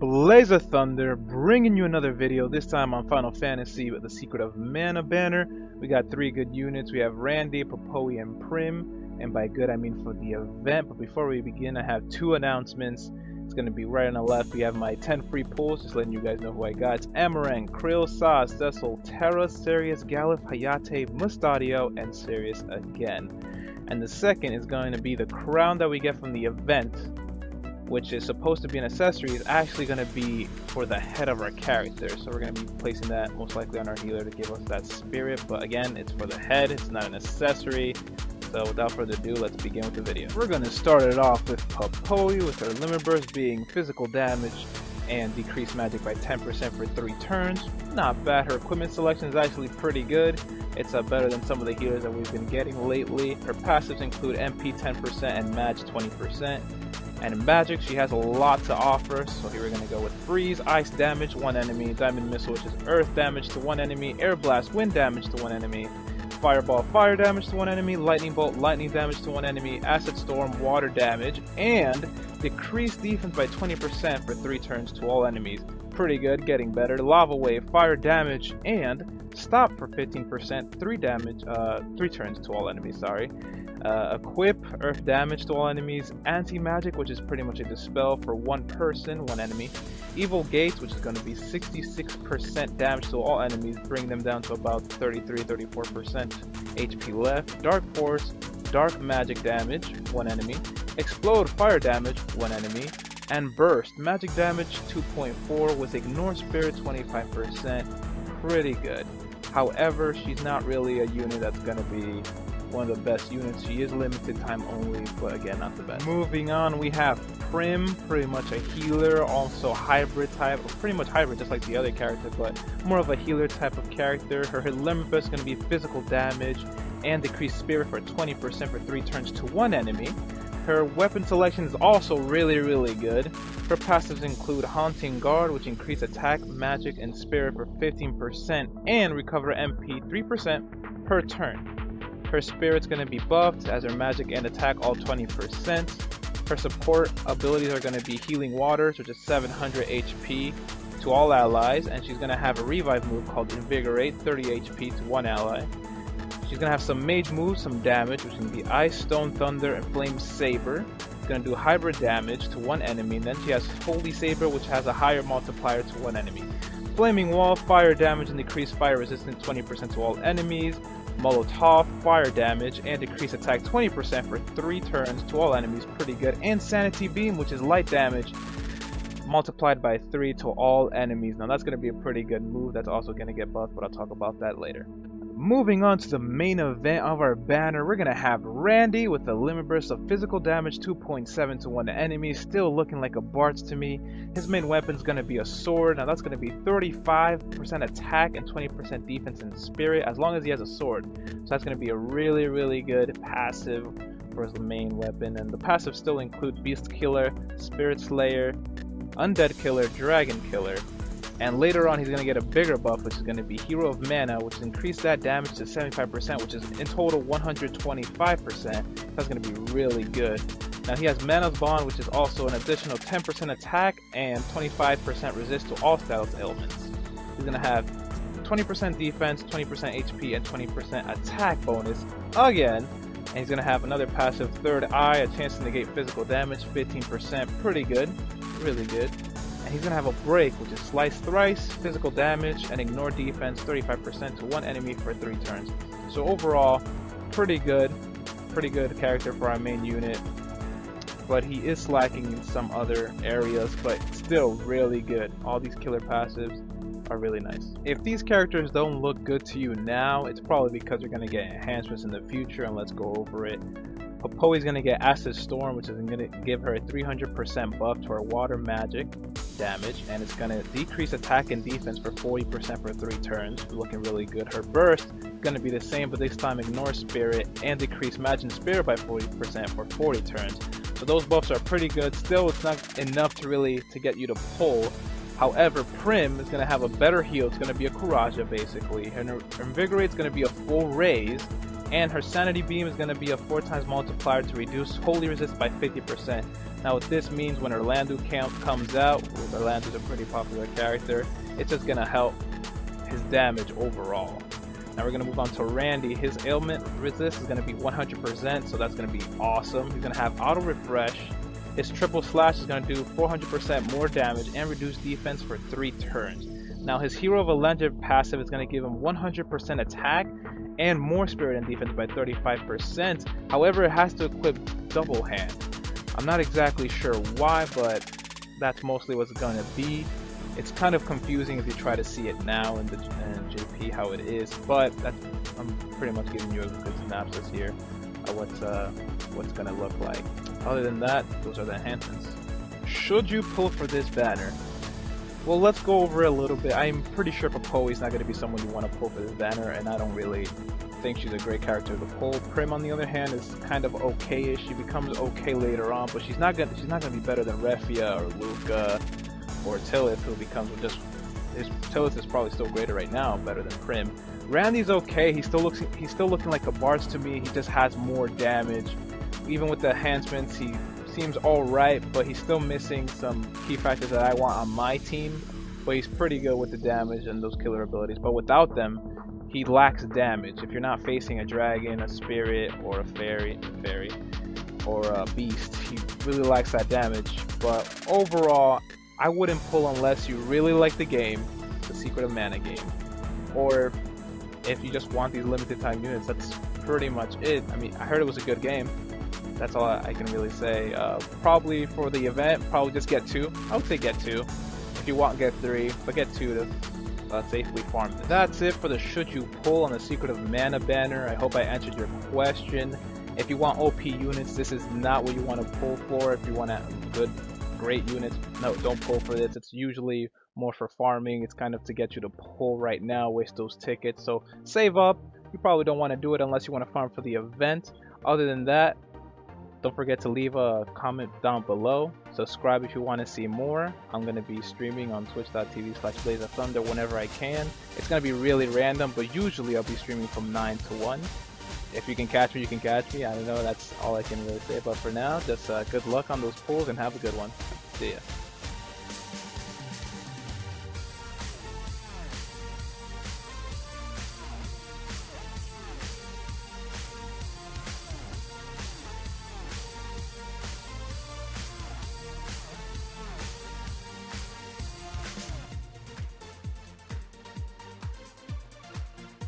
Blazeathunder, bringing you another video, this time on Final Fantasy with the Secret of Mana banner. We got 3 good units. We have Randy, Popoe, and Prim, and by good I mean for the event. But before we begin, I have 2 announcements. It's going to be right on the left. We have my 10 free pulls, just letting you guys know who I got. It's Amaranth, Krill, Sa, Cecil, Terra, Sirius, Galif, Hayate, Mustadio, and Sirius again. And the second is going to be the crown that we get from the event, which is supposed to be an accessory, is actually going to be for the head of our character. So we're going to be placing that most likely on our healer to give us that spirit. But again, it's for the head, it's not an accessory. So without further ado, let's begin with the video. We're going to start it off with Popoe, with her limit burst being physical damage and decreased magic by 10% for 3 turns. Not bad. Her equipment selection is actually pretty good. It's better than some of the healers that we've been getting lately. Her passives include MP 10% and Mag 20%. And in magic, she has a lot to offer, so here we're going to go with Freeze, Ice damage, 1 enemy, Diamond Missile, which is Earth damage to 1 enemy, Air Blast, Wind damage to 1 enemy, Fireball, Fire damage to 1 enemy, Lightning Bolt, Lightning damage to 1 enemy, Acid Storm, Water damage, and decreased defense by 20% for 3 turns to all enemies. Pretty good, getting better. Lava Wave, Fire damage, and Stop for 15%, 3 turns to all enemies, sorry. Equip, Earth damage to all enemies, Anti-Magic, which is pretty much a dispel for 1 person, 1 enemy, Evil Gates, which is going to be 66% damage to all enemies, bring them down to about 33-34% HP left, Dark Force, Dark Magic damage, 1 enemy, Explode, Fire damage, 1 enemy, and Burst, Magic damage 2.4 with Ignore Spirit 25%, pretty good. However, she's not really a unit that's going to be one of the best units. She is limited time only, but again, not the best. Moving on, we have Prim, pretty much a healer, also hybrid type, pretty much hybrid just like the other character, but more of a healer type of character. Her limit burst is going to be physical damage and decreased spirit for 20% for 3 turns to 1 enemy. Her weapon selection is also really good. Her passives include Haunting Guard, which increase attack, magic, and spirit for 15% and recover MP 3% per turn. Her spirit's going to be buffed as her magic and attack all 20%. Her support abilities are going to be Healing Waters, which is 700 HP to all allies, and she's going to have a revive move called Invigorate, 30 HP to 1 ally. She's going to have some mage moves, some damage, which is going to be Ice, Stone, Thunder, and Flame Saber. She's going to do hybrid damage to 1 enemy, and then she has Holy Saber, which has a higher multiplier to 1 enemy. Flaming Wall, fire damage and decreased fire resistance 20% to all enemies. Molotov, fire damage and decreased attack 20% for 3 turns to all enemies, pretty good. And Sanity Beam, which is light damage multiplied by 3 to all enemies. Now that's going to be a pretty good move. That's also going to get buffed, but I'll talk about that later. Moving on to the main event of our banner, we're going to have Randy with a limit burst of physical damage 2.7 to 1 enemy, still looking like a Bartz to me. His main weapon is going to be a sword. Now that's going to be 35% attack and 20% defense and spirit as long as he has a sword. So that's going to be a really good passive for his main weapon. And the passives still include Beast Killer, Spirit Slayer, Undead Killer, Dragon Killer. And later on, he's going to get a bigger buff, which is going to be Hero of Mana, which increased that damage to 75%, which is in total 125%. That's going to be really good. Now he has Mana's Bond, which is also an additional 10% attack and 25% resist to all status ailments. He's going to have 20% defense, 20% HP, and 20% attack bonus again. And he's going to have another passive Third Eye, a chance to negate physical damage, 15%. Pretty good. Really good. He's going to have a break, which is Slice Thrice, physical damage, and ignore defense 35% to 1 enemy for 3 turns. So overall, pretty good character for our main unit. But he is slacking in some other areas, but still really good. All these killer passives are really nice. If these characters don't look good to you now, it's probably because they're going to get enhancements in the future, and let's go over it. Popoe is going to get Acid Storm, which is going to give her a 300% buff to her water magic damage, and it's going to decrease attack and defense for 40% for 3 turns, looking really good. Her burst is going to be the same, but this time ignore spirit and decrease magic and spirit by 40% for 40 turns. So those buffs are pretty good. Still, it's not enough to get you to pull. However, Prim is going to have a better heal. It's going to be a Kuraja basically. Her Invigorate is going to be a full raise. And her Sanity Beam is going to be a 4 times multiplier to reduce Holy Resist by 50%. Now what this means, when Orlando count comes out, Orlando's a pretty popular character, it's just going to help his damage overall. Now we're going to move on to Randy. His ailment resist is going to be 100%, so that's going to be awesome. He's going to have auto refresh. His triple slash is going to do 400% more damage and reduce defense for 3 turns. Now his Hero of a Legend passive is going to give him 100% attack and more spirit and defense by 35%. However, it has to equip double hand. I'm not exactly sure why, but that's mostly what's going to be. It's kind of confusing if you try to see it now in the JP how it is, but I'm pretty much giving you a good synopsis here of what's going to look like. Other than that, those are the enhancements. Should you pull for this banner? Well, let's go over it a little bit. I'm pretty sure Popoe's not going to be someone you want to pull for this banner, and I don't really think she's a great character to pull. Prim, on the other hand, is kind of okay-ish. She becomes okay later on, but she's not gonna be better than Refia or Luca or Tillith, who becomes just Tillith is probably still greater right now, better than Prim. Randy's okay. He's still looking like a Bards to me. He just has more damage. Even with the enhancements, he seems alright, but he's still missing some key factors that I want on my team. But he's pretty good with the damage and those killer abilities. But without them, he lacks damage. If you're not facing a dragon, a spirit, or a fairy, or a beast, he really lacks that damage. But overall, I wouldn't pull unless you really like the game, the Secret of Mana game. Or if you just want these limited time units, that's pretty much it. I mean, I heard it was a good game. That's all I can really say. Probably for the event, probably just get 2. I would say get 2. If you want, get 3, but get 2 to safely farm. That's it for the should you pull on the Secret of Mana banner. I hope I answered your question. If you want OP units, this is not what you want to pull for. If you want great units, no, don't pull for this. It's usually more for farming. It's kind of to get you to pull right now, waste those tickets. So save up. You probably don't want to do it unless you want to farm for the event. Other than that, don't forget to leave a comment down below. Subscribe if you want to see more. I'm going to be streaming on twitch.tv/Blazeathunder whenever I can. It's going to be really random, but usually I'll be streaming from 9 to 1. If you can catch me, you can catch me. I don't know, that's all I can really say. But for now, just good luck on those pulls and have a good one. See ya.